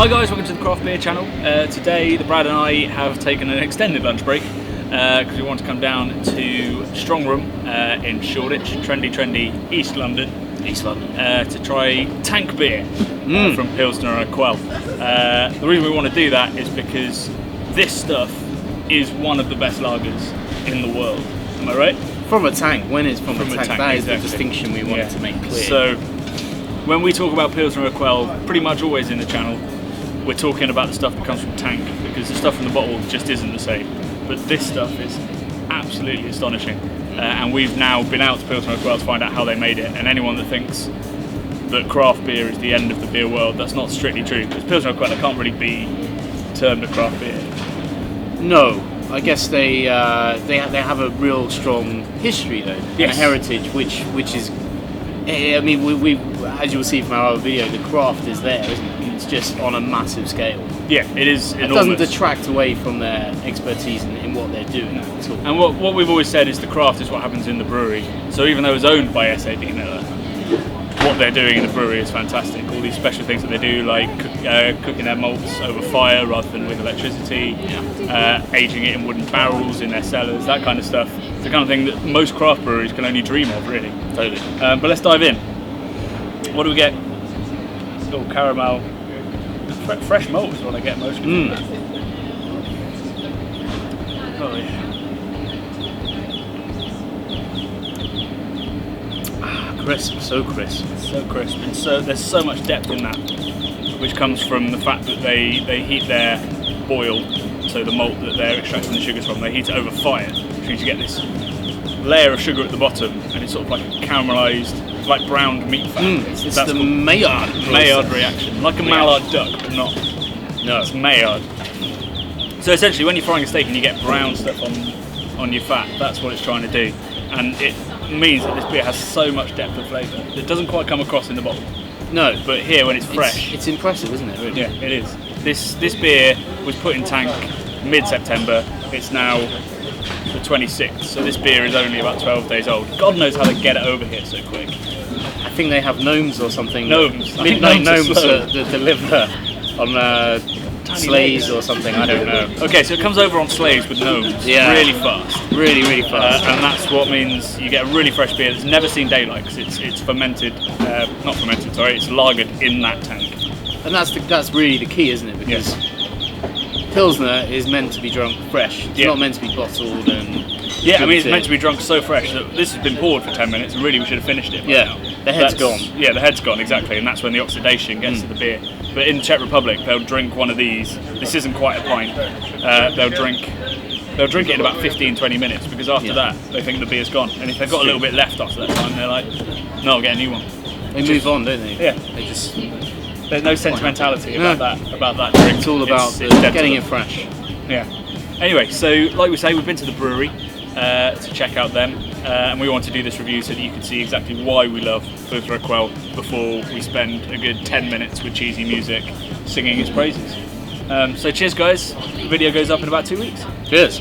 Hi guys, welcome to the Craft Beer channel. Today, Brad and I have taken an extended lunch break because we want to come down to Strong Room in Shoreditch, trendy East London, to try tank beer from Pilsner Urquell. The reason we want to do that is because this stuff is one of the best lagers in the world. Am I right? From a tank, when it's from a tank, that is exactly. the distinction we wanted to make clear. So, when we talk about Pilsner Urquell, pretty much always in the channel, we're talking about the stuff that comes from tank, because the stuff from the bottle just isn't the same. But this stuff is absolutely astonishing. And we've now been out to Pilsner Urquell to find out how they made it. And anyone that thinks that craft beer is the end of the beer world, that's not strictly true. Because Pilsner Urquell can't really be termed a craft beer. No. I guess they have a real strong history though, and a heritage, which is, I mean, we as you'll see from our other video, the craft is there, isn't it? It's just on a massive scale. Yeah, it is enormous. It doesn't detract away from their expertise in what they're doing at all. And what we've always said is the craft is what happens in the brewery. So even though it's owned by SAB Miller, what they're doing in the brewery is fantastic. All these special things that they do, like cooking their malts over fire rather than with electricity, aging it in wooden barrels in their cellars, that kind of stuff. It's the kind of thing that most craft breweries can only dream of, really. Totally. But let's dive in. What do we get? Oh, caramel. Fresh malt is what I get mostly. Oh yeah. Crisp, so crisp. So crisp, and so there's so much depth in that, which comes from the fact that they heat their boil, so the malt that they're extracting the sugars from, they heat it over fire, which means you get this layer of sugar at the bottom, and it's sort of like a caramelised, like browned meat fat. It's the Maillard reaction, like a Mallard duck, but not. No, it's Maillard. So essentially, when you're frying a steak and you get brown stuff on your fat, that's what it's trying to do, and it means that this beer has so much depth of flavour that doesn't quite come across in the bottle. No, but here when it's fresh, it's impressive, isn't it? Really? Yeah, it is. This beer was put in tank mid-September. It's now the 26th, so this beer is only about 12 days old. God knows how they get it over here so quick. I think they have gnomes or something. Gnomes. Midnight gnomes that deliver on sleighs or something. I don't know. Okay, so it comes over on sleighs with gnomes. Yeah. Really fast. Really fast. And that's what means you get a really fresh beer that's never seen daylight, because it's fermented, not fermented, sorry, it's lagered in that tank. And that's really the key, isn't it? Because Pilsner is meant to be drunk fresh. It's not meant to be bottled and... Yeah, I mean, it's meant to be drunk so fresh that this has been poured for 10 minutes and really we should have finished it by now. The head's gone. Yeah, the head's gone, exactly, and that's when the oxidation gets to the beer. But in the Czech Republic, they'll drink one of these. This isn't quite a pint. They'll drink it in about 15-20 minutes, because after that, they think the beer's gone. And if they've got a little bit left after that time, they're like, no, I'll get a new one. They move on, don't they? Yeah. There's no sentimentality about that drink. It's all about getting it fresh. Yeah. Anyway, so like we say, we've been to the brewery to check out them, and we want to do this review so that you can see exactly why we love Pilsner Urquell before we spend a good 10 minutes with cheesy music singing its praises. So cheers guys, the video goes up in about 2 weeks. Cheers.